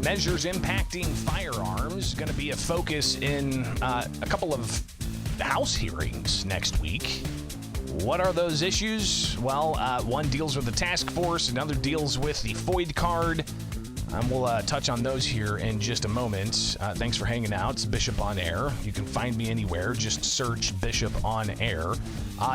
measures impacting firearms. Going to be a focus in a couple of House hearings next week. What are those issues? Well, one deals with the task force, another deals with the FOID card. We'll touch on those here in just a moment. Thanks for hanging out. It's Bishop on Air. You can find me anywhere. Just search Bishop on Air.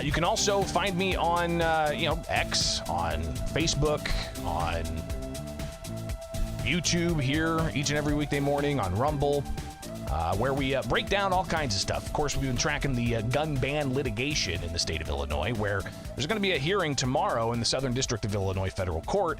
You can also find me on, X, on Facebook, on YouTube here each and every weekday morning, on Rumble, where we break down all kinds of stuff. Of course, we've been tracking the gun ban litigation in the state of Illinois, where there's going to be a hearing tomorrow in the Southern District of Illinois Federal Court,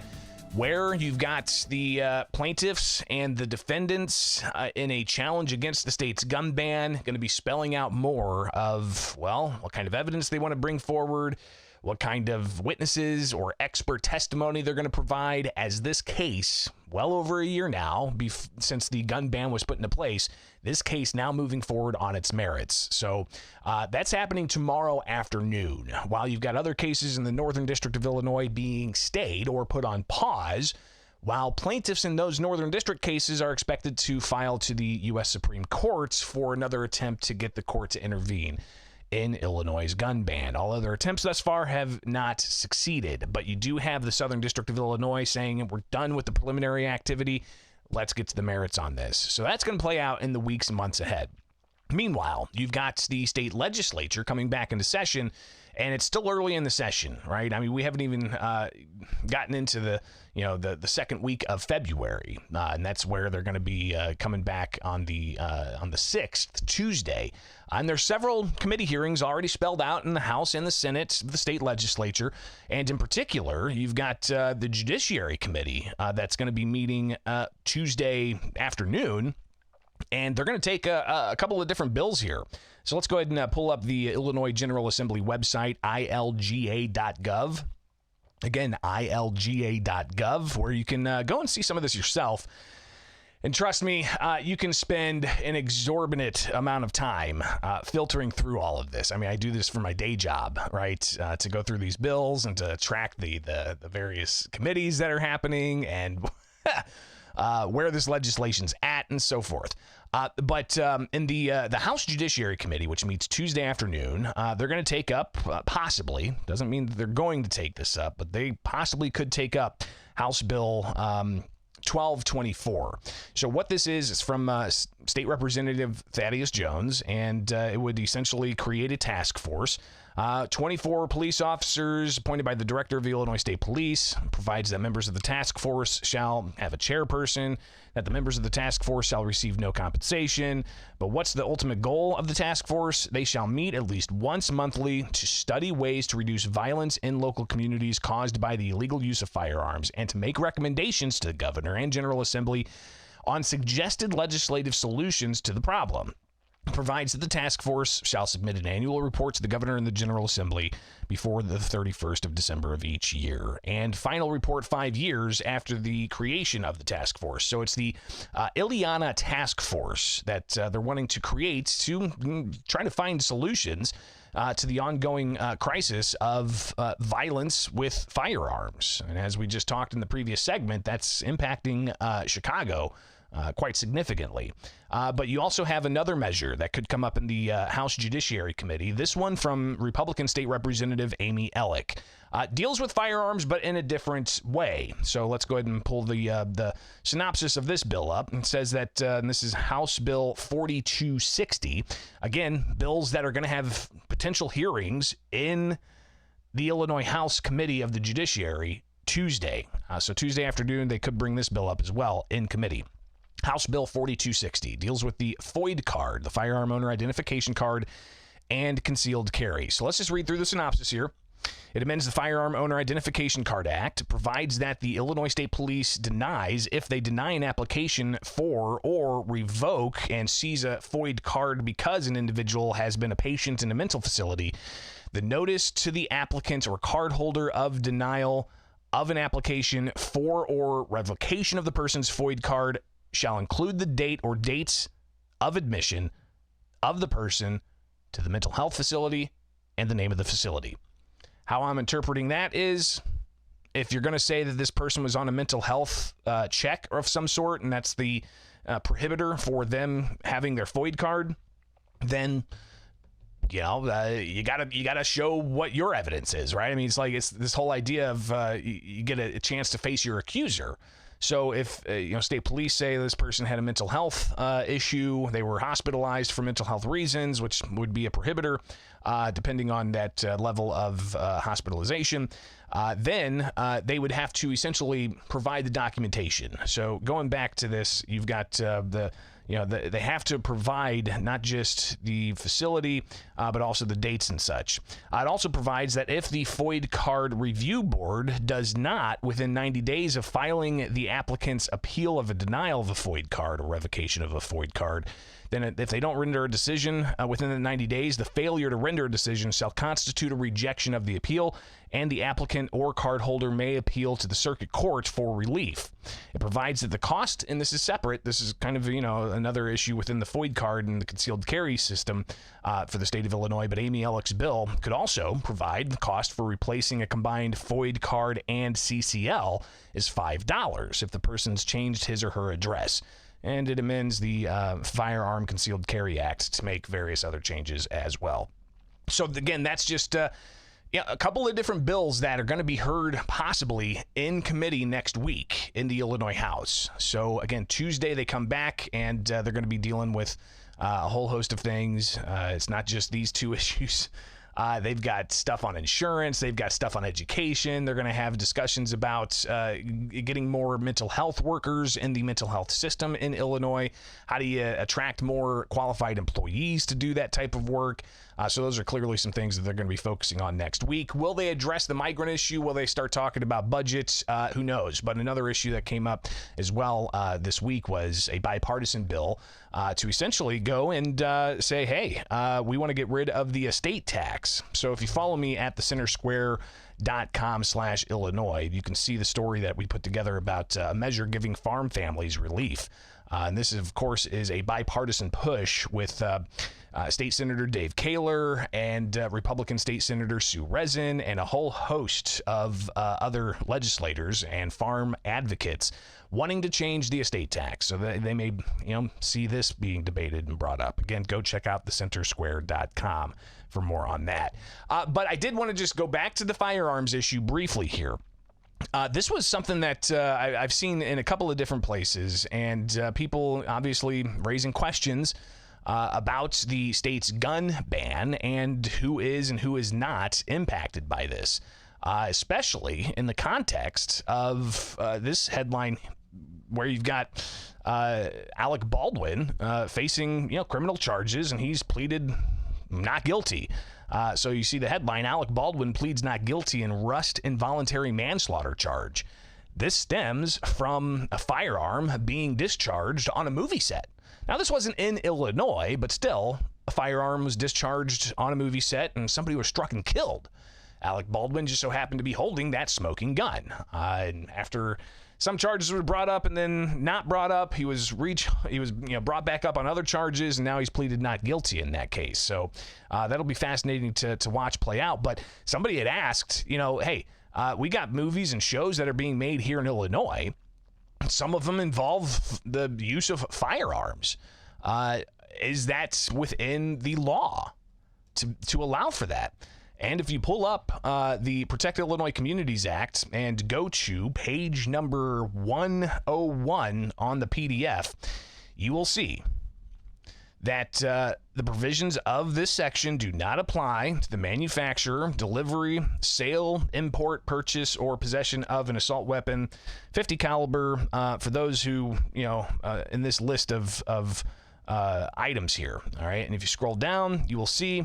where you've got the plaintiffs and the defendants in a challenge against the state's gun ban, going to be spelling out more of, what kind of evidence they want to bring forward, what kind of witnesses or expert testimony they're going to provide, as this case, well over a year now, since the gun ban was put into place, this case now moving forward on its merits. So that's happening tomorrow afternoon. While you've got other cases in the Northern District of Illinois being stayed or put on pause, while plaintiffs in those Northern District cases are expected to file to the U.S. Supreme Court for another attempt to get the court to intervene in Illinois' gun ban. All other attempts thus far have not succeeded, but you do have the Southern District of Illinois saying we're done with the preliminary activity. Let's get to the merits on this. So that's going to play out in the weeks and months ahead. Meanwhile, you've got the state legislature coming back into session, and it's still early in the session, right? I mean, we haven't even gotten into the second week of February, and that's where they're going to be coming back on the 6th, Tuesday. And there's several committee hearings already spelled out in the House and the Senate, the state legislature, and in particular, you've got the Judiciary Committee that's going to be meeting Tuesday afternoon. And they're going to take a couple of different bills here. So let's go ahead and pull up the Illinois General Assembly website, ilga.gov. Again, ilga.gov, where you can go and see some of this yourself. And trust me, you can spend an exorbitant amount of time filtering through all of this. I mean, I do this for my day job, right? To go through these bills and to track the various committees that are happening and where this legislation's at and so forth. But in the House Judiciary Committee, which meets Tuesday afternoon, they're going to take up, possibly, doesn't mean that they're going to take this up, but they possibly could take up House Bill 1224. So what this is from State Representative Thaddeus Jones, and it would essentially create a task force. 24 police officers appointed by the director of the Illinois State Police, provides that members of the task force shall have a chairperson, that the members of the task force shall receive no compensation. But what's the ultimate goal of the task force? They shall meet at least once monthly to study ways to reduce violence in local communities caused by the illegal use of firearms, and to make recommendations to the governor and General Assembly on suggested legislative solutions to the problem. Provides that the task force shall submit an annual report to the governor and the General Assembly before the 31st of December of each year, and final report 5 years after the creation of the task force. So it's the Ileana Task Force that they're wanting to create to try to find solutions to the ongoing crisis of violence with firearms. And as we just talked in the previous segment, that's impacting Chicago quite significantly. But you also have another measure that could come up in the House Judiciary Committee. This one from Republican State Representative Amy Ellick. Deals with firearms, but in a different way. So let's go ahead and pull the synopsis of this bill up. It says that, and this is House Bill 4260. Again, bills that are going to have potential hearings in the Illinois House Committee of the Judiciary Tuesday. So Tuesday afternoon, they could bring this bill up as well in committee. House Bill 4260 deals with the FOID card, the Firearm Owner Identification Card, and concealed carry. So let's just read through the synopsis here. It amends the Firearm Owner Identification Card Act, provides that the Illinois State Police denies if they deny an application for or revoke and seize a FOID card because an individual has been a patient in a mental facility. The notice to the applicant or cardholder of denial of an application for or revocation of the person's FOID card shall include the date or dates of admission of the person to the mental health facility and the name of the facility. How I'm interpreting that is if you're going to say that this person was on a mental health check of some sort, and that's the prohibitor for them having their FOID card, then you gotta show what your evidence is, right? I mean, it's this whole idea of you get a chance to face your accuser. So if state police say this person had a mental health issue, they were hospitalized for mental health reasons, which would be a prohibitor, depending on that level of hospitalization, then they would have to essentially provide the documentation. So going back to this, you've got they have to provide not just the facility, but also the dates and such. It also provides that if the FOID card review board does not, within 90 days of filing the applicant's appeal of a denial of a FOID card or revocation of a FOID card, then if they don't render a decision within the 90 days, the failure to render a decision shall constitute a rejection of the appeal, and the applicant or cardholder may appeal to the circuit court for relief. It provides that the cost, and this is separate, this is kind of another issue within the FOID card and the concealed carry system for the state of Illinois, but Amy Ellick's bill could also provide the cost for replacing a combined FOID card and CCL is $5 if the person's changed his or her address. And it amends the Firearm Concealed Carry Act to make various other changes as well. So again, that's just a couple of different bills that are going to be heard possibly in committee next week in the Illinois House. So again, Tuesday they come back and they're going to be dealing with a whole host of things. It's not just these two issues. They've got stuff on insurance. They've got stuff on education. They're going to have discussions about getting more mental health workers in the mental health system in Illinois. How do you attract more qualified employees to do that type of work? So those are clearly some things that they're going to be focusing on next week. Will they address the migrant issue? Will they start talking about budgets? Who knows? But another issue that came up as well this week was a bipartisan bill to essentially go and say, hey, we want to get rid of the estate tax. So if you follow me at thecentersquare.com/Illinois, you can see the story that we put together about a measure giving farm families relief. And this, of course, is a bipartisan push with State Senator Dave Kaler and Republican State Senator Sue Rezin and a whole host of other legislators and farm advocates wanting to change the estate tax. So they may see this being debated and brought up. Again, go check out thecentersquare.com for more on that. But I did want to just go back to the firearms issue briefly here. This was something that I've seen in a couple of different places, and people obviously raising questions about the state's gun ban and who is and who is not impacted by this, especially in the context of this headline where you've got Alec Baldwin facing criminal charges, and he's pleaded not guilty. So you see the headline, Alec Baldwin pleads not guilty in Rust involuntary manslaughter charge. This stems from a firearm being discharged on a movie set. Now, this wasn't in Illinois, but still, a firearm was discharged on a movie set and somebody was struck and killed. Alec Baldwin just so happened to be holding that smoking gun. And after some charges were brought up and then not brought up, he was brought back up on other charges, and now he's pleaded not guilty in that case. So that'll be fascinating to watch play out. But somebody had asked, hey, we got movies and shows that are being made here in Illinois. Some of them involve the use of firearms. Is that within the law to allow for that? And if you pull up the Protect Illinois Communities Act and go to page number 101 on the PDF, you will see that the provisions of this section do not apply to the manufacture, delivery, sale, import, purchase, or possession of an assault weapon, 50 caliber, for those who, in this list of items here. All right. And if you scroll down, you will see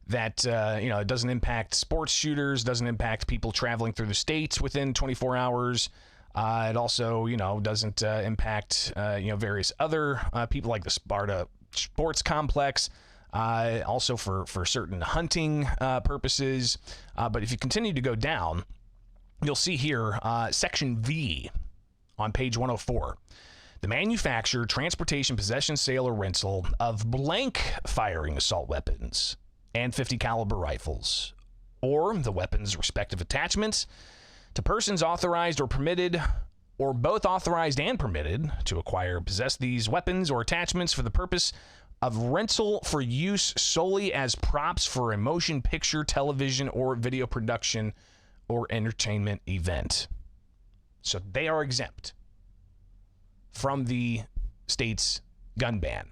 that, it doesn't impact sports shooters, doesn't impact people traveling through the states within 24 hours. It also, doesn't impact, various other people like the Sparta Sports Complex, also for certain hunting purposes. But if you continue to go down, you'll see here Section V on page 104. The manufacture, transportation, possession, sale, or rental of blank firing assault weapons and 50 caliber rifles, or the weapon's respective attachments, to persons authorized or permitted or both authorized and permitted to acquire, possess these weapons or attachments for the purpose of rental for use solely as props for a motion picture, television, or video production or entertainment event. So they are exempt from the state's gun ban.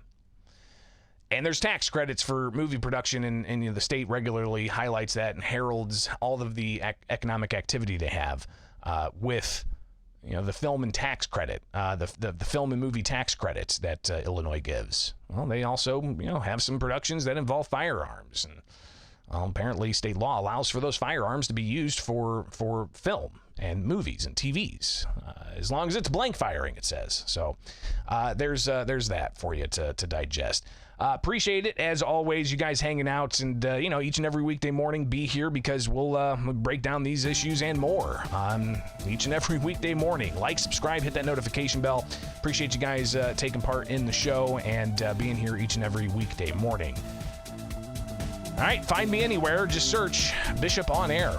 And there's tax credits for movie production, and the state regularly highlights that and heralds all of the economic activity they have with the film and tax credit, the film and movie tax credits that Illinois gives. Well, they also have some productions that involve firearms, and apparently state law allows for those firearms to be used for film and movies and TVs, as long as it's blank firing, it says. So there's that for you to digest. Appreciate it, as always, you guys hanging out, and each and every weekday morning be here, because we'll break down these issues and more on each and every weekday morning. Like, subscribe, hit that notification bell. Appreciate you guys taking part in the show and being here each and every weekday morning. All right, find me anywhere. Just search Bishop on Air.